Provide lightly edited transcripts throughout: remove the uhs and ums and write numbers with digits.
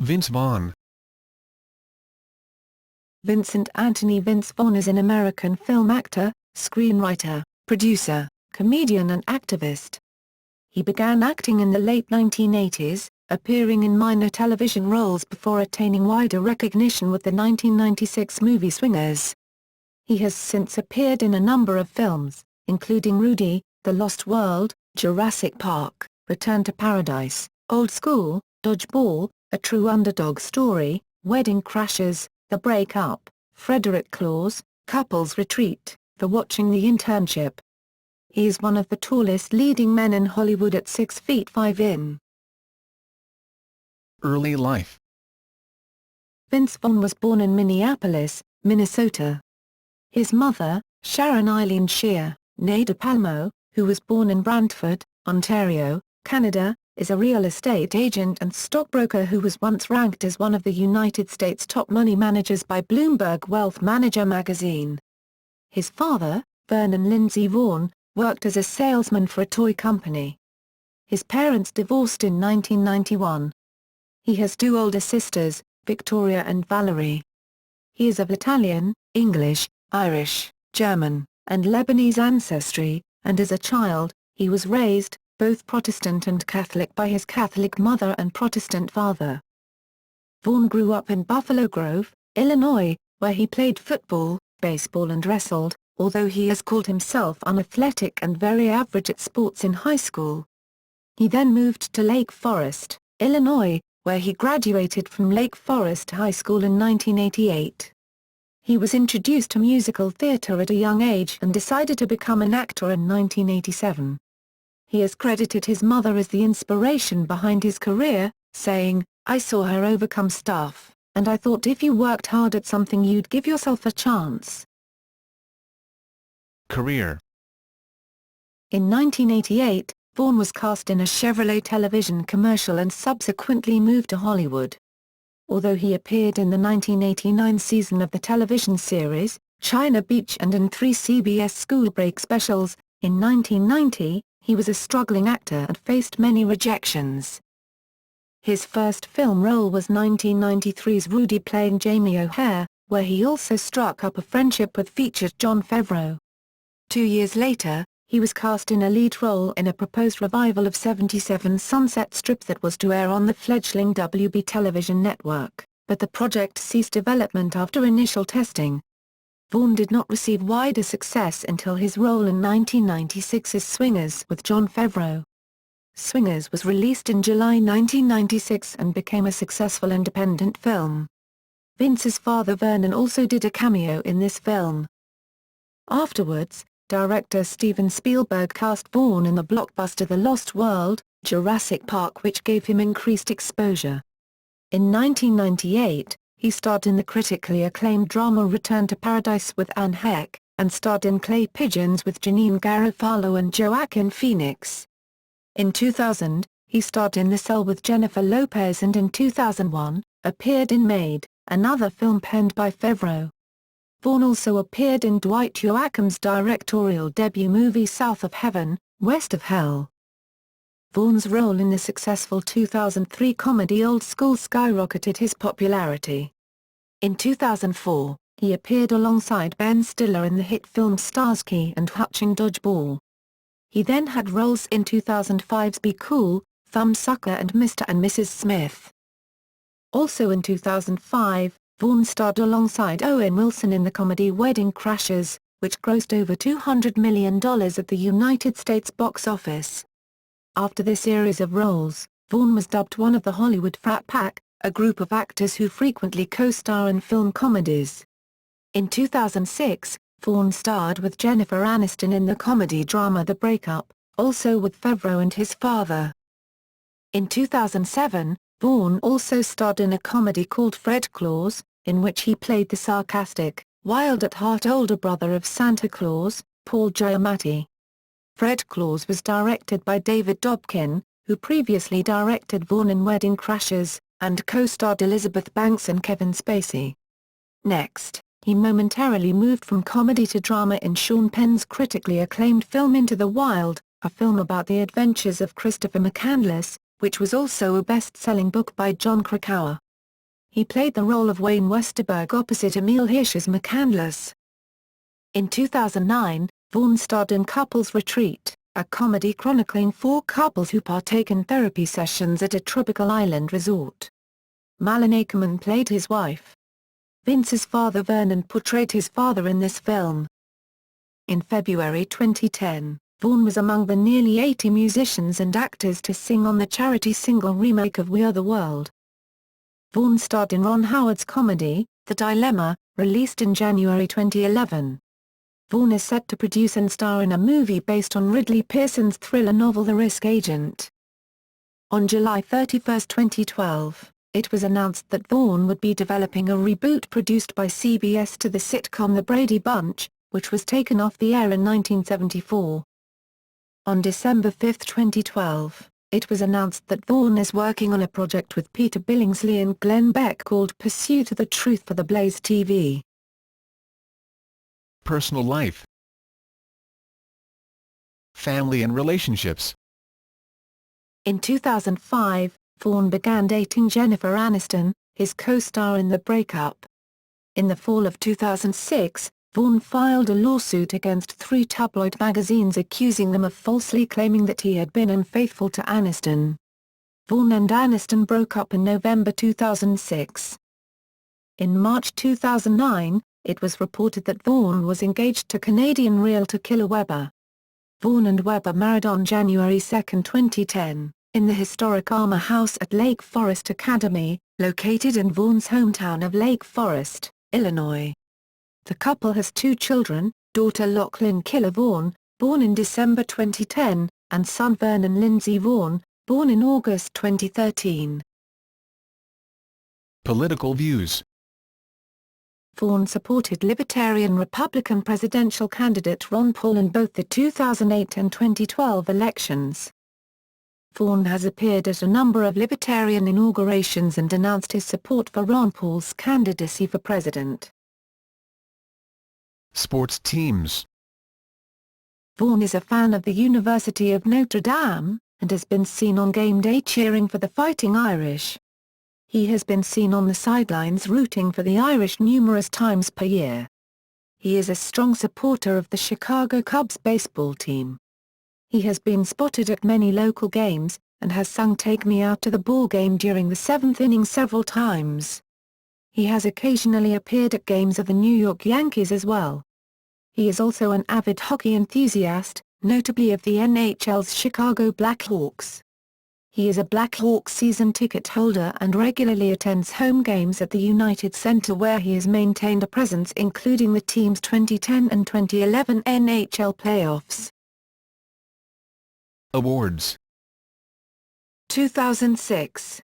Vince Vaughn. Vincent Anthony. Vince Vaughn is an American film actor, screenwriter, producer, comedian and activist. He began acting in the late 1980s, appearing in minor television roles before attaining wider recognition with the 1996 movie Swingers. He has since appeared in a number of films, including Rudy, The Lost World, Jurassic Park, Return to Paradise, Old School, Dodgeball, A True Underdog Story, Wedding Crashers, The Breakup, Frederick Claus, Couples Retreat, The Watching The Internship. He is one of the tallest leading men in Hollywood at 6 feet 5 in. Early life. Vince Vaughn was born in Minneapolis, Minnesota. His mother, Sharon Eileen Shear, née de Palmo, who was born in Brantford, Ontario, Canada, is a real estate agent and stockbroker who was once ranked as one of the United States' top money managers by Bloomberg Wealth Manager magazine. His father, Vernon Lindsay Vaughn, worked as a salesman for a toy company. His parents divorced in 1991. He has two older sisters, Victoria and Valerie. He is of Italian, English, Irish, German, and Lebanese ancestry, and as a child, he was raised, both Protestant and Catholic, by his Catholic mother and Protestant father. Vaughn grew up in Buffalo Grove, Illinois, where he played football, baseball and wrestled, although he has called himself unathletic and very average at sports in high school. He then moved to Lake Forest, Illinois, where he graduated from Lake Forest High School in 1988. He was introduced to musical theater at a young age and decided to become an actor in 1987. He has credited his mother as the inspiration behind his career, saying, "I saw her overcome stuff, and I thought if you worked hard at something you'd give yourself a chance." Career. In 1988, Vaughn was cast in a Chevrolet television commercial and subsequently moved to Hollywood. Although he appeared in the 1989 season of the television series, China Beach, and in 3 CBS school break specials, in 1990, he was a struggling actor and faced many rejections. His first film role was 1993's Rudy, playing Jamie O'Hare, where he also struck up a friendship with featured Jon Favreau. 2 years later, he was cast in a lead role in a proposed revival of 77 Sunset Strip that was to air on the fledgling WB television network, but the project ceased development after initial testing. Vaughn did not receive wider success until his role in 1996's Swingers with Jon Favreau. Swingers was released in July 1996 and became a successful independent film. Vince's father Vernon also did a cameo in this film. Afterwards, director Steven Spielberg cast Vaughn in the blockbuster The Lost World, Jurassic Park, which gave him increased exposure. In 1998, he starred in the critically acclaimed drama Return to Paradise with Anne Heck, and starred in Clay Pigeons with Janine Garofalo and Joaquin Phoenix. In 2000, he starred in The Cell with Jennifer Lopez, and in 2001, appeared in Made, another film penned by Favreau. Vaughn also appeared in Dwight Yoakam's directorial debut movie South of Heaven, West of Hell. Vaughn's role in the successful 2003 comedy Old School skyrocketed his popularity. In 2004, he appeared alongside Ben Stiller in the hit film Starsky and Hutch in Dodgeball. He then had roles in 2005's Be Cool, Thumbsucker and Mr. and Mrs. Smith. Also in 2005, Vaughn starred alongside Owen Wilson in the comedy Wedding Crashers, which grossed over $200 million at the United States box office. After this series of roles, Vaughn was dubbed one of the Hollywood Frat Pack, a group of actors who frequently co-star in film comedies. In 2006, Vaughn starred with Jennifer Aniston in the comedy drama The Breakup, also with Favreau and his father. In 2007, Vaughn also starred in a comedy called Fred Claus, in which he played the sarcastic, wild-at-heart older brother of Santa Claus, Paul Giamatti. Fred Claus was directed by David Dobkin, who previously directed Vaughn in Wedding Crashers, and co-starred Elizabeth Banks and Kevin Spacey. Next, he momentarily moved from comedy to drama in Sean Penn's critically acclaimed film Into the Wild, a film about the adventures of Christopher McCandless, which was also a best-selling book by John Krakauer. He played the role of Wayne Westerberg opposite Emile Hirsch as McCandless. In 2009, Vaughn starred in Couples Retreat, a comedy chronicling 4 couples who partake in therapy sessions at a tropical island resort. Malin Akerman played his wife. Vince's father Vernon portrayed his father in this film. In February 2010, Vaughn was among the nearly 80 musicians and actors to sing on the charity single remake of We Are the World. Vaughn starred in Ron Howard's comedy, The Dilemma, released in January 2011. Vaughn is set to produce and star in a movie based on Ridley Pearson's thriller novel The Risk Agent. On July 31, 2012, it was announced that Vaughn would be developing a reboot produced by CBS to the sitcom The Brady Bunch, which was taken off the air in 1974. On December 5, 2012, it was announced that Vaughn is working on a project with Peter Billingsley and Glenn Beck called Pursuit of the Truth for the Blaze TV. Personal life. Family and relationships. In 2005, Vaughn began dating Jennifer Aniston, his co-star in The Breakup. In the fall of 2006, Vaughn filed a lawsuit against 3 tabloid magazines accusing them of falsely claiming that he had been unfaithful to Aniston. Vaughn and Aniston broke up in November 2006. In March 2009, it was reported that Vaughn was engaged to Canadian realtor Killer Weber. Vaughn and Weber married on January 2, 2010, in the historic Armour House at Lake Forest Academy, located in Vaughn's hometown of Lake Forest, Illinois. The couple has 2 children, daughter Lachlan Killer Vaughn, born in December 2010, and son Vernon Lindsay Vaughn, born in August 2013. Political views. Vaughn supported Libertarian Republican presidential candidate Ron Paul in both the 2008 and 2012 elections. Vaughn has appeared at a number of Libertarian inaugurations and announced his support for Ron Paul's candidacy for president. Sports teams. Vaughn is a fan of the University of Notre Dame, and has been seen on game day cheering for the Fighting Irish. He has been seen on the sidelines rooting for the Irish numerous times per year. He is a strong supporter of the Chicago Cubs baseball team. He has been spotted at many local games, and has sung "Take Me Out to the Ball Game" during the 7th inning several times. He has occasionally appeared at games of the New York Yankees as well. He is also an avid hockey enthusiast, notably of the NHL's Chicago Blackhawks. He is a Blackhawks season ticket holder and regularly attends home games at the United Center, where he has maintained a presence including the team's 2010 and 2011 NHL playoffs. Awards. 2006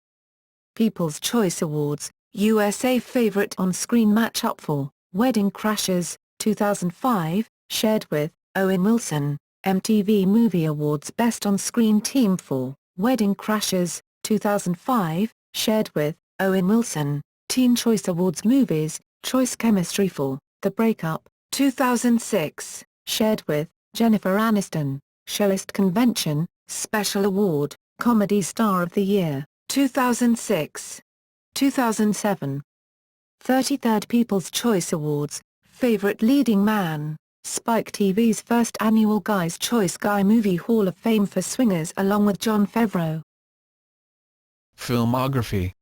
People's Choice Awards, USA Favorite on-Screen Matchup for Wedding Crashers, 2005, shared with Owen Wilson. MTV Movie Awards Best On-Screen Team for Wedding Crashers, 2005, shared with Owen Wilson. Teen Choice Awards Movies, Choice Chemistry for The Breakup, 2006, shared with Jennifer Aniston. Showist Convention, Special Award, Comedy Star of the Year, 2006. 2007 33rd People's Choice Awards, Favorite Leading Man, Spike TV's first annual Guy's Choice Guy Movie Hall of Fame for Swingers along with Jon Favreau. Filmography.